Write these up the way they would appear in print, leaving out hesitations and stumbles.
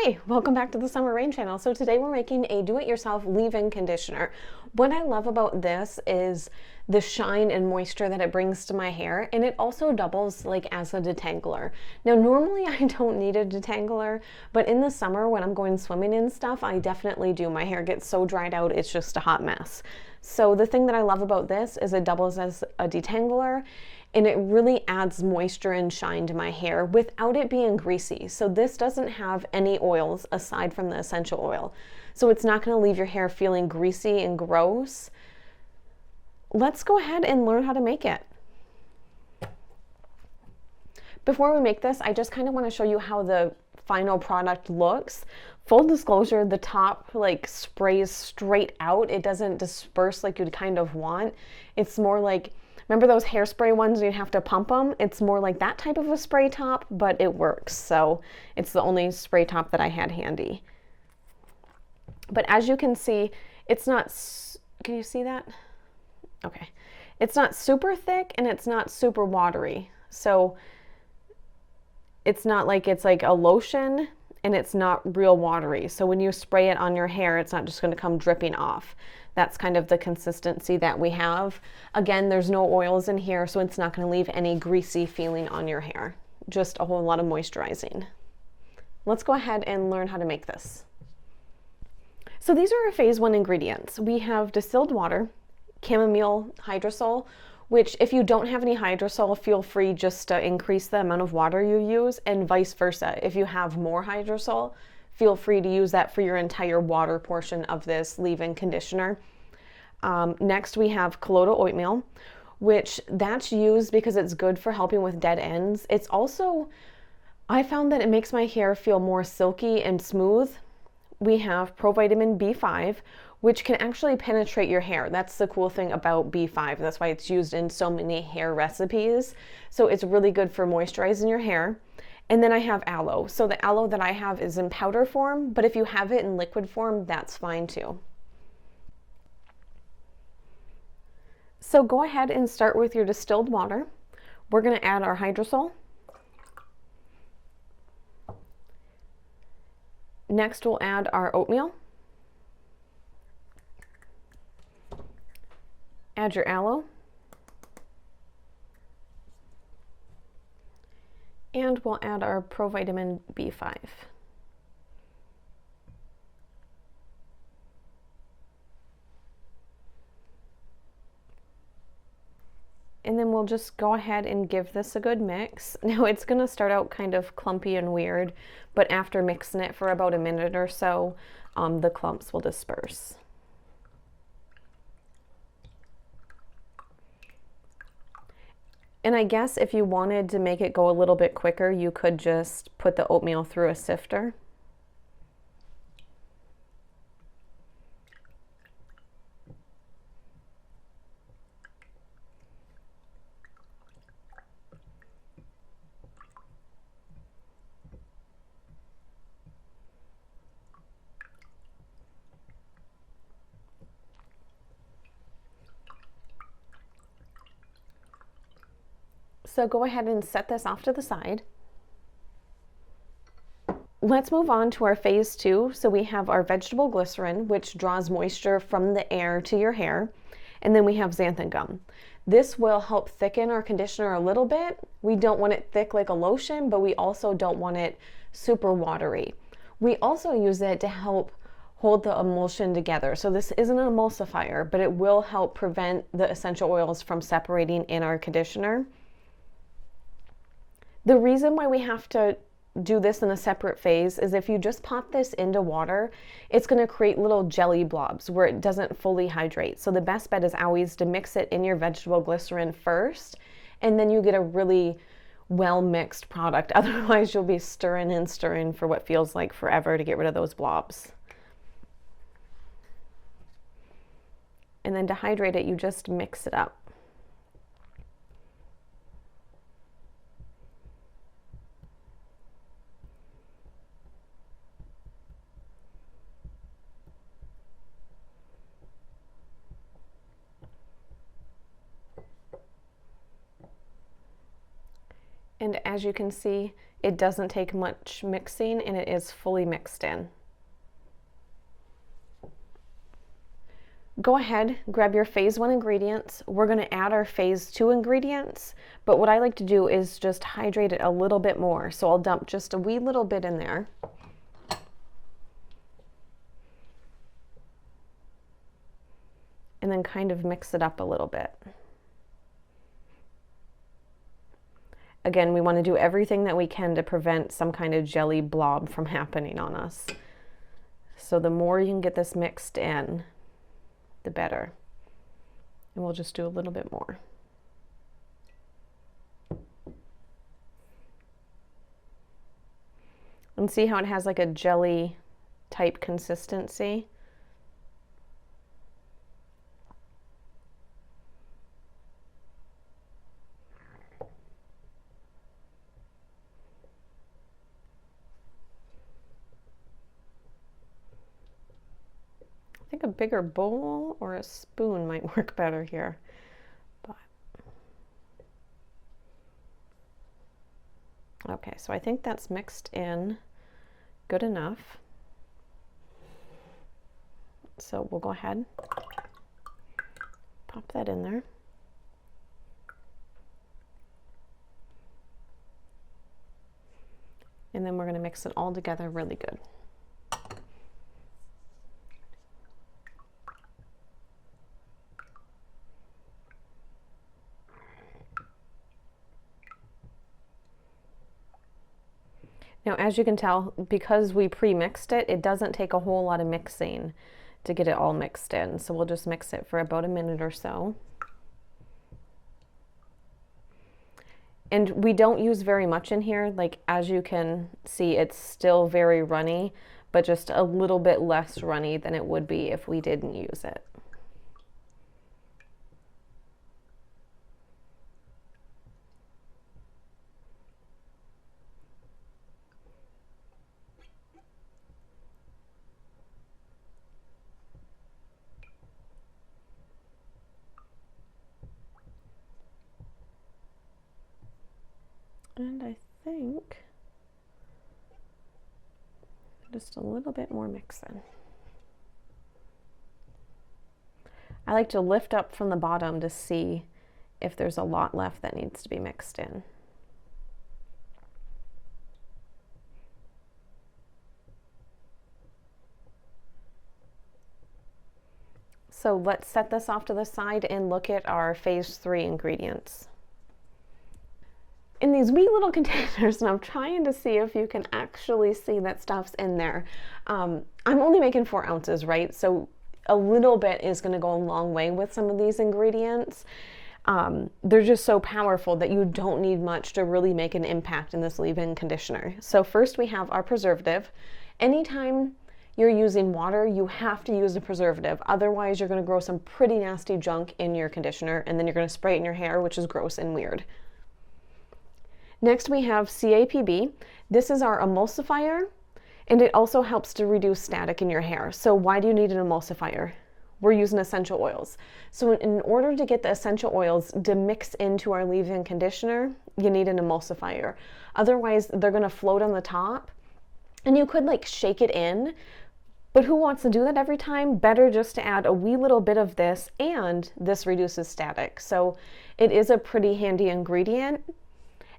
Hi, welcome back to the Summer Rain channel. So today we're making a do-it-yourself leave-in conditioner. What I love about this is the shine and moisture that it brings to my hair, and it also doubles like as a detangler. Now normally I don't need a detangler, but in the summer when I'm going swimming and stuff, I definitely do. My hair gets so dried out, it's just a hot mess. So the thing that I love about this is it doubles as a detangler, and it really adds moisture and shine to my hair without it being greasy. So this doesn't have any oils aside from the essential oil. So it's not going to leave your hair feeling greasy and gross. Let's go ahead and learn how to make it. Before we make this, I just kind of want to show you how the final product looks. Full disclosure, the top like sprays straight out. It doesn't disperse like you'd kind of want. It's more like, remember those hairspray ones you'd have to pump them? It's more like that type of a spray top, but it works. So it's the only spray top that I had handy. But as you can see, it's not, can you see that? Okay. It's not super thick and it's not super watery. So it's not like it's like a lotion and it's not real watery. So when you spray it on your hair, it's not just going to come dripping off. That's kind of the consistency that we have. Again, there's no oils in here, so it's not going to leave any greasy feeling on your hair. Just a whole lot of moisturizing. Let's go ahead and learn how to make this. So these are our phase 1 ingredients. We have distilled water, chamomile hydrosol, which if you don't have any hydrosol, feel free just to increase the amount of water you use, and vice versa. If you have more hydrosol, feel free to use that for your entire water portion of this leave-in conditioner. Next we have colloidal oatmeal, which that's used because it's good for helping with dead ends. It's also, I found that it makes my hair feel more silky and smooth. We have provitamin B5, which can actually penetrate your hair. That's the cool thing about B5. That's why it's used in so many hair recipes. So it's really good for moisturizing your hair. And then I have aloe. So the aloe that I have is in powder form, but if you have it in liquid form, that's fine too. So go ahead and start with your distilled water. We're going to add our hydrosol. Next, we'll add our oatmeal. Add your aloe. And we'll add our provitamin B5. And then we'll just go ahead and give this a good mix. Now it's going to start out kind of clumpy and weird, but after mixing it for about a minute or so, the clumps will disperse. And I guess if you wanted to make it go a little bit quicker, you could just put the oatmeal through a sifter. So go ahead and set this off to the side. Let's move on to our phase 2. So we have our vegetable glycerin, which draws moisture from the air to your hair. And then we have xanthan gum. This will help thicken our conditioner a little bit. We don't want it thick like a lotion, but we also don't want it super watery. We also use it to help hold the emulsion together. So this isn't an emulsifier, but it will help prevent the essential oils from separating in our conditioner. The reason why we have to do this in a separate phase is if you just pop this into water, it's going to create little jelly blobs where it doesn't fully hydrate. So the best bet is always to mix it in your vegetable glycerin first, and then you get a really well mixed product. Otherwise you'll be stirring and stirring for what feels like forever to get rid of those blobs. And then to hydrate it, you just mix it up. And as you can see, it doesn't take much mixing and it is fully mixed in. Go ahead, grab your phase 1 ingredients. We're going to add our phase 2 ingredients, but what I like to do is just hydrate it a little bit more. So I'll dump just a wee little bit in there. And then kind of mix it up a little bit. Again, we want to do everything that we can to prevent some kind of jelly blob from happening on us. So the more you can get this mixed in, the better. And we'll just do a little bit more. And see how it has like a jelly type consistency? I think a bigger bowl or a spoon might work better here. But okay, so I think that's mixed in good enough. So we'll go ahead, pop that in there. And then we're going to mix it all together really good. Now, as you can tell, because we pre-mixed it, it doesn't take a whole lot of mixing to get it all mixed in. So we'll just mix it for about a minute or so. And we don't use very much in here. Like, as you can see, it's still very runny, but just a little bit less runny than it would be if we didn't use it. And I think just a little bit more mixing. I like to lift up from the bottom to see if there's a lot left that needs to be mixed in. So let's set this off to the side and look at our phase 3 ingredients. In these wee little containers, and I'm trying to see if you can actually see that stuff's in there. I'm only making 4 ounces, right? So a little bit is going to go a long way with some of these ingredients. They're just so powerful that you don't need much to really make an impact in this leave-in conditioner. So first we have our preservative. Anytime you're using water, you have to use a preservative. Otherwise, you're going to grow some pretty nasty junk in your conditioner, and then you're going to spray it in your hair, which is gross and weird. Next we have CAPB. This is our emulsifier, and it also helps to reduce static in your hair. So why do you need an emulsifier? We're using essential oils. So in order to get the essential oils to mix into our leave-in conditioner, you need an emulsifier. Otherwise, they're gonna float on the top, and you could like shake it in, but who wants to do that every time? Better just to add a wee little bit of this, and this reduces static. So it is a pretty handy ingredient.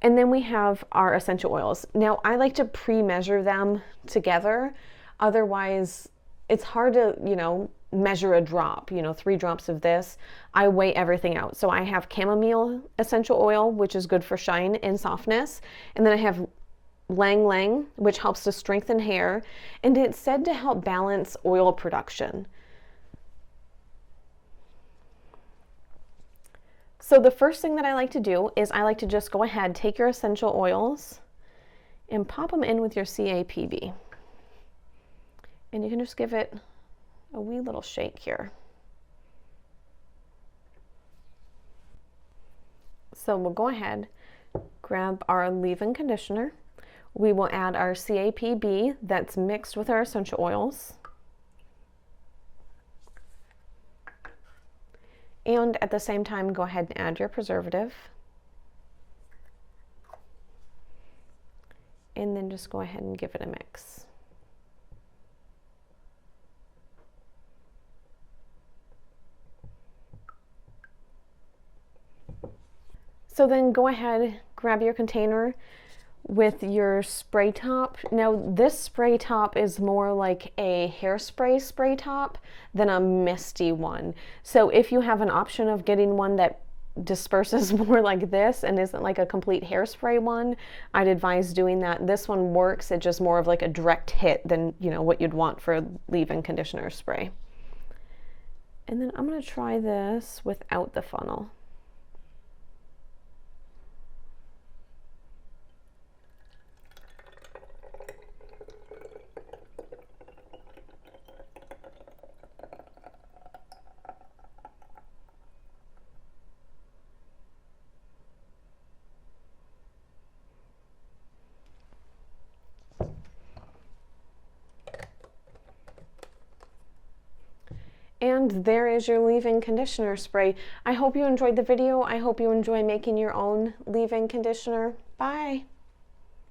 And then we have our essential oils. Now, I like to pre-measure them together. Otherwise, it's hard to, measure a drop, 3 drops of this. I weigh everything out. So I have chamomile essential oil, which is good for shine and softness. And then I have Lang Lang, which helps to strengthen hair. And it's said to help balance oil production. So the first thing that I like to do is I like to just go ahead, take your essential oils and pop them in with your CAPB. And you can just give it a wee little shake here. So we'll go ahead, grab our leave-in conditioner. We will add our CAPB that's mixed with our essential oils. And at the same time, go ahead and add your preservative. and then just go ahead and give it a mix. So then go ahead, grab your container with your spray top. Now this spray top is more like a hairspray spray top than a misty one. So if you have an option of getting one that disperses more like this and isn't like a complete hairspray one, I'd advise doing that. This one works, it's just more of like a direct hit than, you know, what you'd want for a leave-in conditioner spray. And then I'm going to try this without the funnel. And there is your leave-in conditioner spray. I hope you enjoyed the video. I hope you enjoy making your own leave-in conditioner. Bye.